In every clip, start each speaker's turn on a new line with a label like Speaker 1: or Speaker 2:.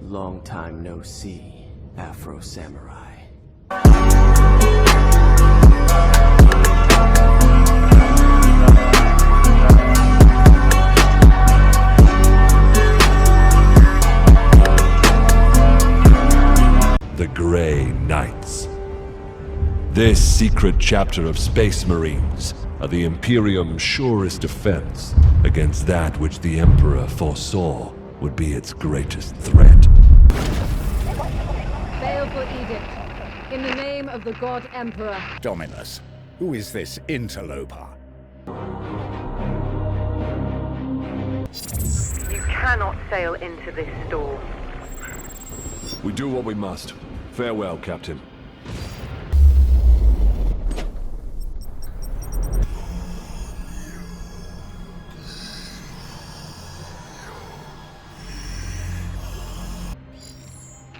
Speaker 1: Long time no see, Afro Samurai.
Speaker 2: The Grey Knights. This secret chapter of Space Marines are the Imperium's surest defense against that which the Emperor foresaw would be its greatest threat.
Speaker 3: Baleful edict. In the name of the God Emperor.
Speaker 4: Dominus, who is this interloper?
Speaker 5: You cannot sail into this storm.
Speaker 2: We do what we must. Farewell, Captain.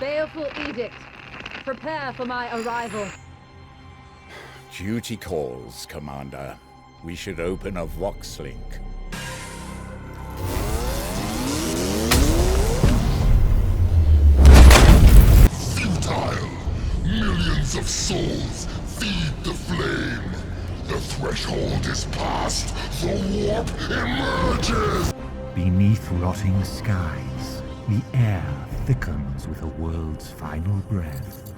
Speaker 3: Baleful edict. Prepare for my arrival.
Speaker 4: Duty calls, Commander. We should open a Vox link.
Speaker 6: Futile! Millions of souls feed the flame. The threshold is passed. The warp emerges!
Speaker 7: Beneath rotting skies, the air thickens with a world's final breath.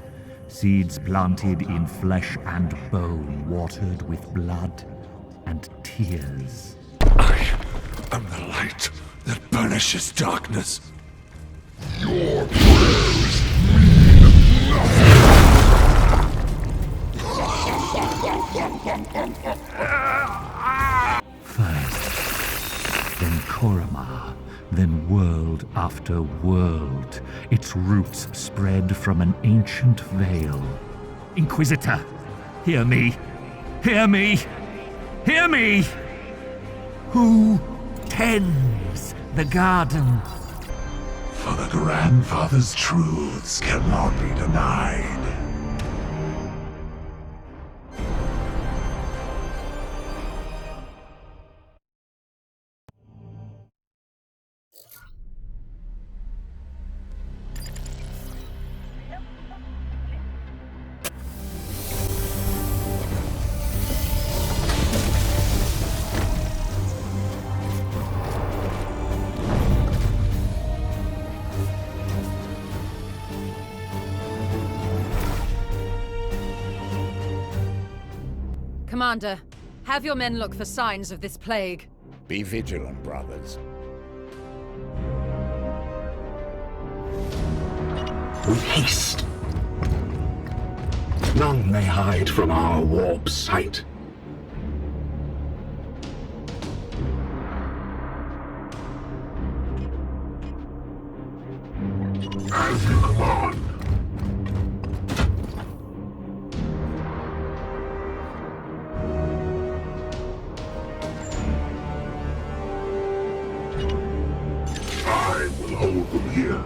Speaker 7: Seeds planted in flesh and bone, watered with blood and tears.
Speaker 2: I am the light that banishes darkness.
Speaker 6: Your prayers mean nothing!
Speaker 7: First, then Koromar, then world after world, its roots spread from an ancient veil. Inquisitor, hear me! Hear me! Hear me! Who tends the garden?
Speaker 6: For the grandfather's truths cannot be denied.
Speaker 3: Commander, have your men look for signs of this plague.
Speaker 4: Be vigilant, brothers.
Speaker 6: With haste. None may hide from our warp sight. As you command. I will hold them here.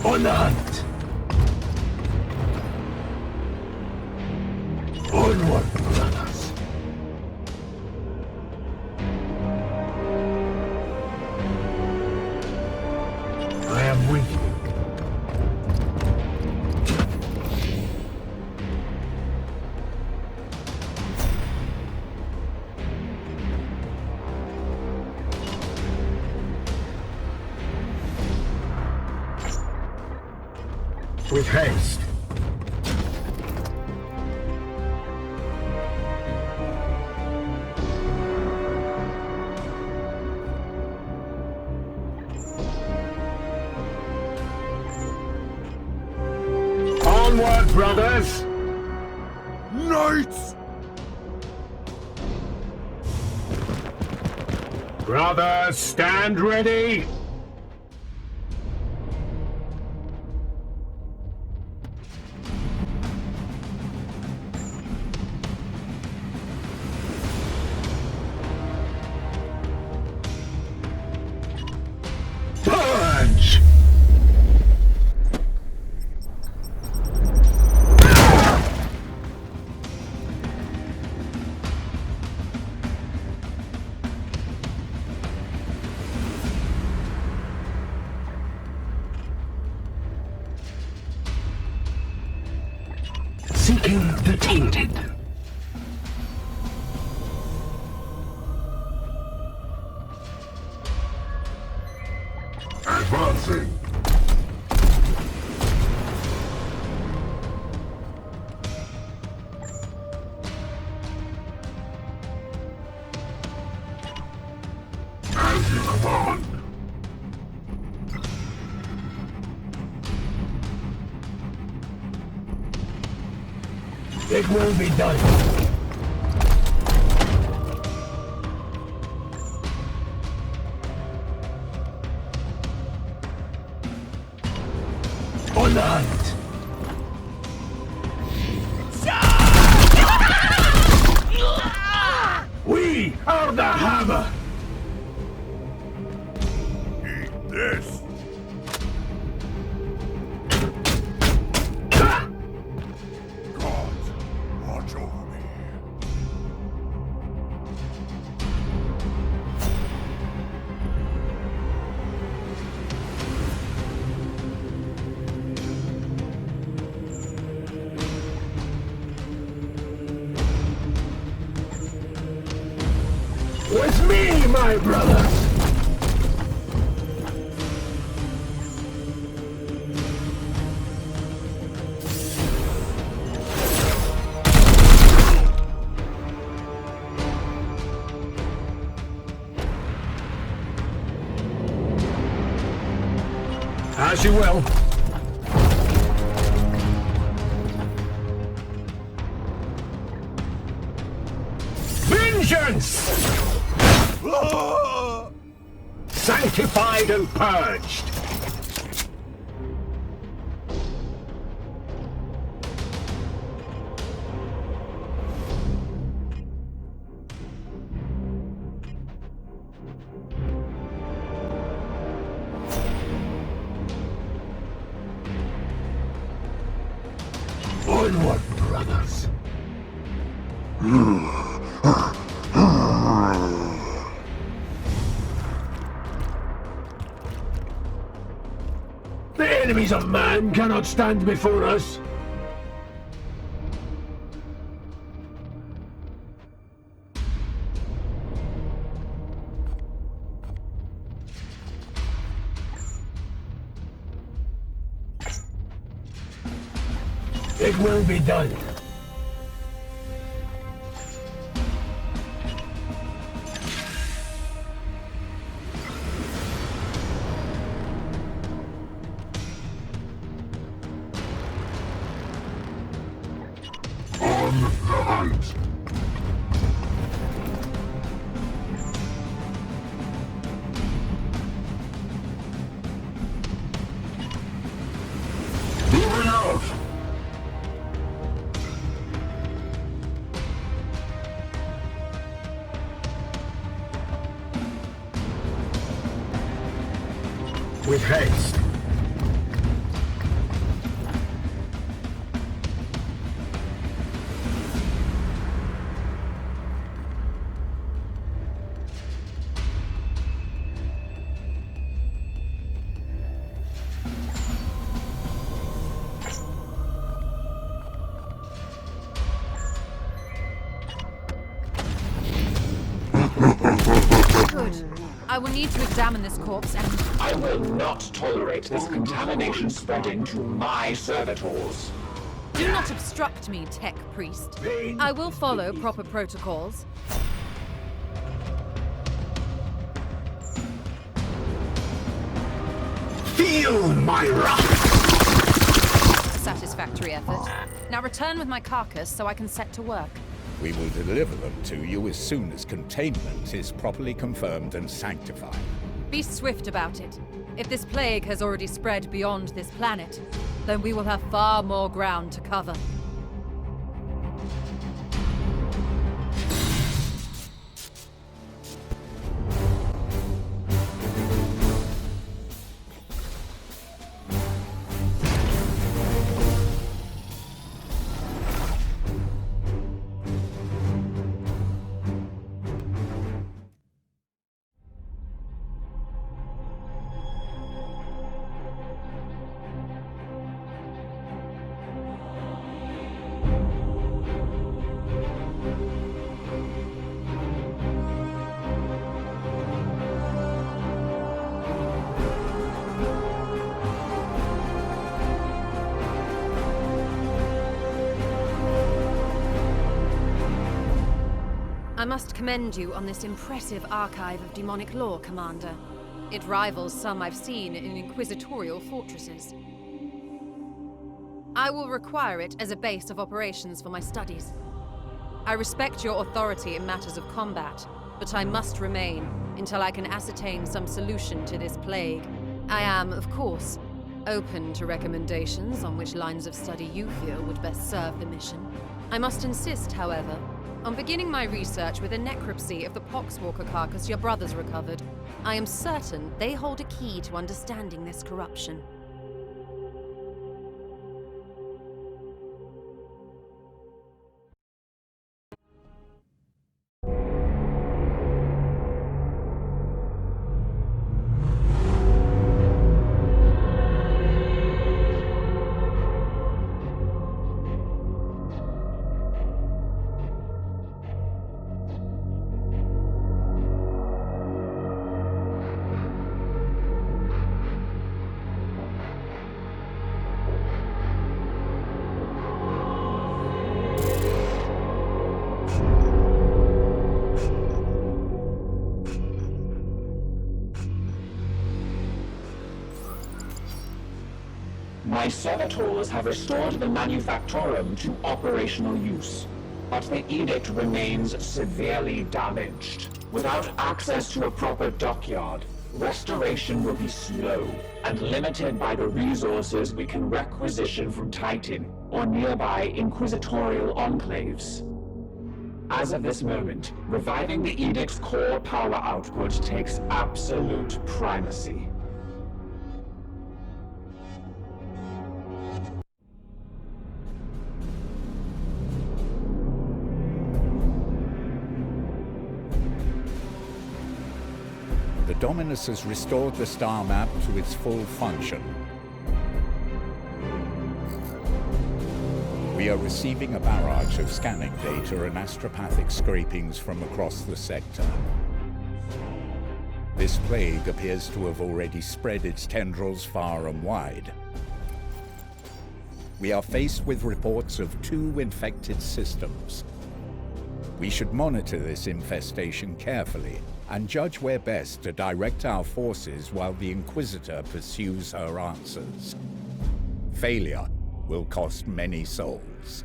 Speaker 6: On the hunt. Onward, brothers. I am with you. With haste. Onward, brothers! Knights! Brothers, stand ready! Punch! Seeking the tainted. Advancing. As you command. It will be done. On the hunt. We are the hammer. Eat this. Gods, watch over me. With me, my brothers! As you will. Vengeance! Sanctified and purged. Onward, brothers. The enemies of man cannot stand before us. It will be done. On the hunt. Moving out. With haste.
Speaker 3: Good. I will need to examine this corpse and...
Speaker 8: I will not tolerate this contamination spreading to my servitors.
Speaker 3: Do not obstruct me, tech priest. I will follow proper protocols.
Speaker 6: Feel my wrath!
Speaker 3: Satisfactory effort. Now return with my carcass so I can set to work.
Speaker 4: We will deliver them to you as soon as containment is properly confirmed and sanctified.
Speaker 3: Be swift about it. If this plague has already spread beyond this planet, then we will have far more ground to cover. I must commend you on this impressive archive of demonic lore, Commander. It rivals some I've seen in inquisitorial fortresses. I will require it as a base of operations for my studies. I respect your authority in matters of combat, but I must remain until I can ascertain some solution to this plague. I am, of course, open to recommendations on which lines of study you feel would best serve the mission. I must insist, however, on beginning my research with a necropsy of the Poxwalker carcass your brothers recovered. I am certain they hold a key to understanding this corruption.
Speaker 8: My servitors have restored the Manufactorum to operational use, but the edict remains severely damaged. Without access to a proper dockyard, restoration will be slow and limited by the resources we can requisition from Titan or nearby inquisitorial enclaves. As of this moment, reviving the edict's core power output takes absolute primacy.
Speaker 4: The Dominus has restored the star map to its full function. We are receiving a barrage of scanning data and astropathic scrapings from across the sector. This plague appears to have already spread its tendrils far and wide. We are faced with reports of 2 infected systems. We should monitor this infestation carefully and judge where best to direct our forces while the Inquisitor pursues her answers. Failure will cost many souls.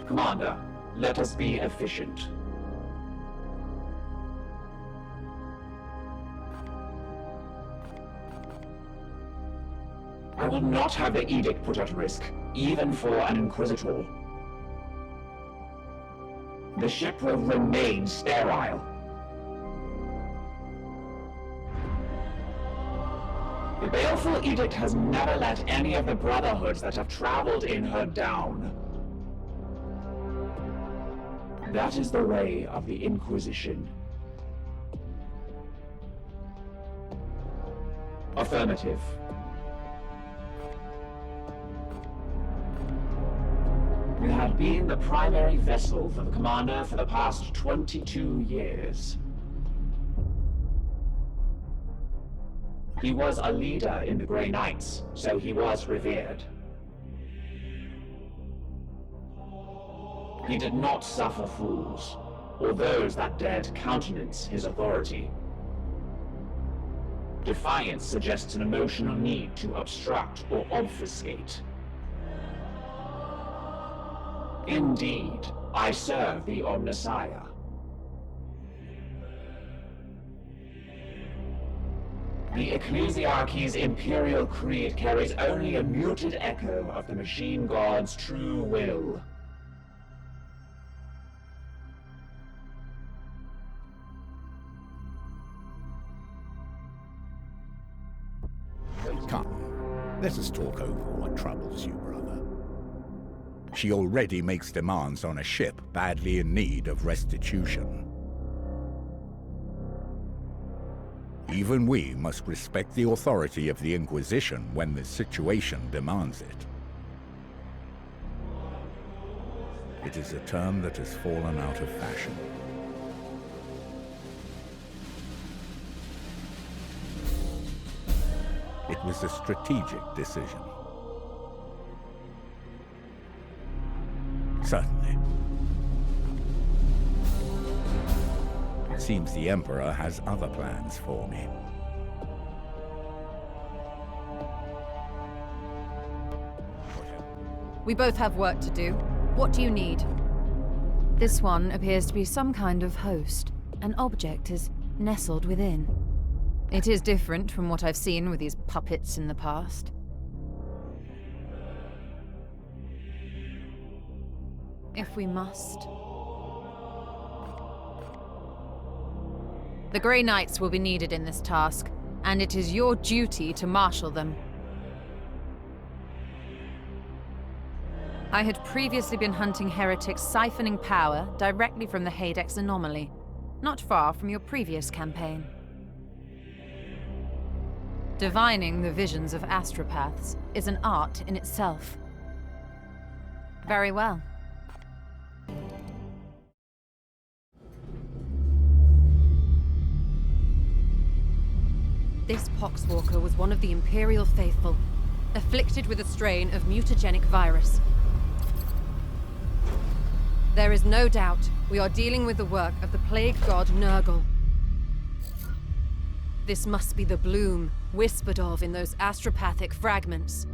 Speaker 8: Commander, let us be efficient. I will not have the edict put at risk, even for an Inquisitor. The ship will remain sterile. The baleful edict has never let any of the brotherhoods that have traveled in her down. That is the way of the Inquisition. Affirmative. You have been the primary vessel for the Commander for the past 22 years. He was a leader in the Grey Knights, so he was revered. He did not suffer fools, or those that dared countenance his authority. Defiance suggests an emotional need to obstruct or obfuscate. Indeed, I serve the Omnissiah. The Ecclesiarchy's Imperial Creed carries only a muted echo of the Machine God's true will.
Speaker 4: Come, let us talk over what troubles you, brother. She already makes demands on a ship badly in need of restitution. Even we must respect the authority of the Inquisition when the situation demands it. It is a term that has fallen out of fashion. It was a strategic decision. Certainly. It seems the Emperor has other plans for me.
Speaker 3: We both have work to do. What do you need? This one appears to be some kind of host. An object is nestled within. It is different from what I've seen with these puppets in the past. If we must. The Grey Knights will be needed in this task, and it is your duty to marshal them. I had previously been hunting heretics siphoning power directly from the Hadex anomaly, not far from your previous campaign. Divining the visions of astropaths is an art in itself. Very well. This Poxwalker was one of the Imperial faithful, afflicted with a strain of mutagenic virus. There is no doubt we are dealing with the work of the plague god Nurgle. This must be the bloom whispered of in those astropathic fragments.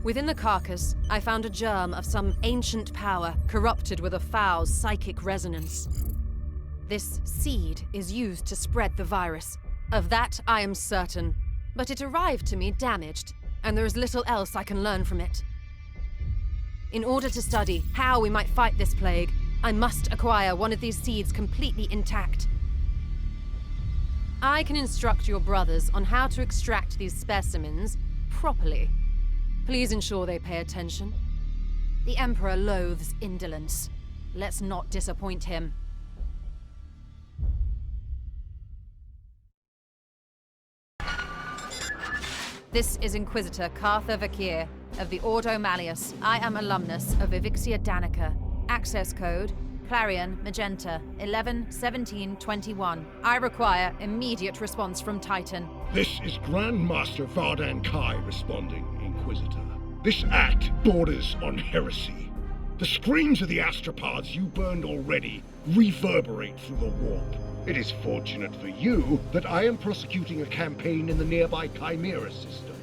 Speaker 3: Within the carcass, I found a germ of some ancient power corrupted with a foul psychic resonance. This seed is used to spread the virus. Of that I am certain, but it arrived to me damaged, and there is little else I can learn from it. In order to study how we might fight this plague, I must acquire one of these seeds completely intact. I can instruct your brothers on how to extract these specimens properly. Please ensure they pay attention. The Emperor loathes indolence. Let's not disappoint him. This is Inquisitor Cartha Vakir of the Ordo Malleus. I am alumnus of Evixia Danica. Access code Clarion Magenta 111721. I require immediate response from Titan.
Speaker 6: This is Grandmaster Vardan Kai responding, Inquisitor. This act borders on heresy. The screams of the astropaths you burned already reverberate through the warp. It is fortunate for you that I am prosecuting a campaign in the nearby Chimera system.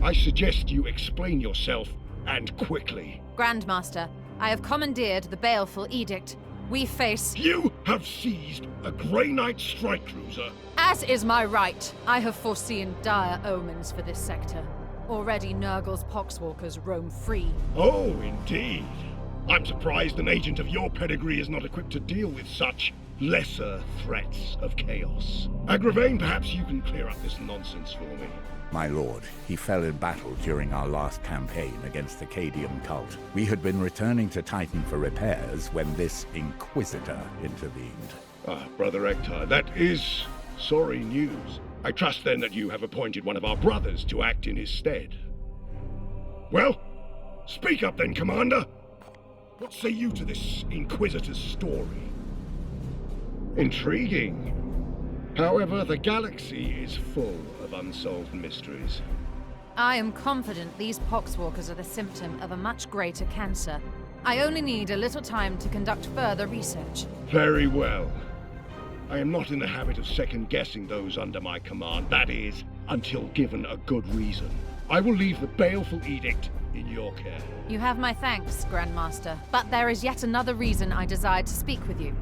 Speaker 6: I suggest you explain yourself, and quickly.
Speaker 3: Grandmaster, I have commandeered the baleful edict. We face...
Speaker 6: You have seized a Grey Knight strike cruiser.
Speaker 3: As is my right, I have foreseen dire omens for this sector. Already Nurgle's Poxwalkers roam free.
Speaker 6: Oh, indeed. I'm surprised an agent of your pedigree is not equipped to deal with such lesser threats of chaos. Agravain, perhaps you can clear up this nonsense for me.
Speaker 4: My lord, he fell in battle during our last campaign against the Cadian cult. We had been returning to Titan for repairs when this Inquisitor intervened.
Speaker 6: Ah, Brother Ektar, that is sorry news. I trust then that you have appointed one of our brothers to act in his stead. Well, speak up then, Commander. What say you to this Inquisitor's story? Intriguing. However, the galaxy is full of unsolved mysteries.
Speaker 3: I am confident these Poxwalkers are the symptom of a much greater cancer. I only need a little time to conduct further research.
Speaker 6: Very well. I am not in the habit of second-guessing those under my command, that is, until given a good reason. I will leave the baleful edict in your care.
Speaker 3: You have my thanks, Grandmaster, but there is yet another reason I desired to speak with you.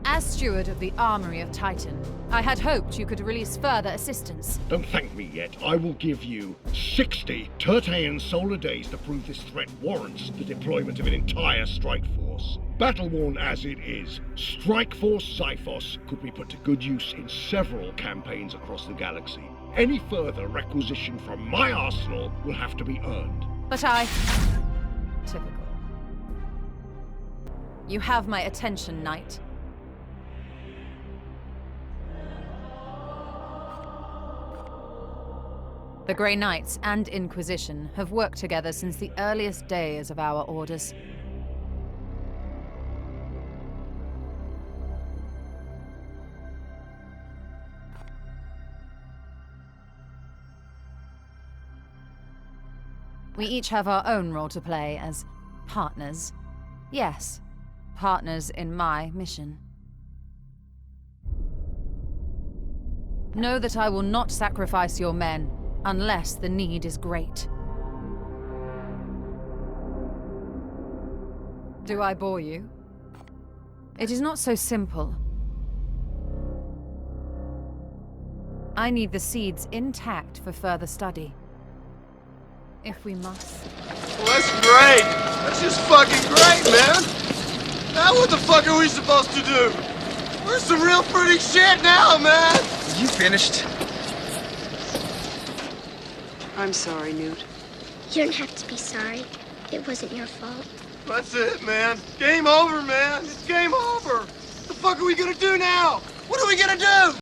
Speaker 3: As steward of the Armory of Titan, I had hoped you could release further assistance.
Speaker 6: Don't thank me yet. I will give you 60 Tertean solar days to prove this threat warrants the deployment of an entire strike force. Battle-worn as it is, Strike Force Xiphos could be put to good use in several campaigns across the galaxy. Any further requisition from my arsenal will have to be earned.
Speaker 3: But I... Typical. You have my attention, Knight. The Grey Knights and Inquisition have worked together since the earliest days of our orders. We each have our own role to play as Partners? Yes, partners in my mission. Know that I will not sacrifice your men unless the need is great. Do I bore you? It is not so simple. I need the seeds intact for further study. If we must.
Speaker 9: Well, that's great! That's just fucking great, man! Now what the fuck are we supposed to do? We're some real pretty shit now, man!
Speaker 10: You finished?
Speaker 5: I'm sorry, Newt.
Speaker 11: You don't have to be sorry. It wasn't your fault.
Speaker 9: That's it, man. Game over, man. It's game over. What the fuck are we gonna do now? What are we gonna do?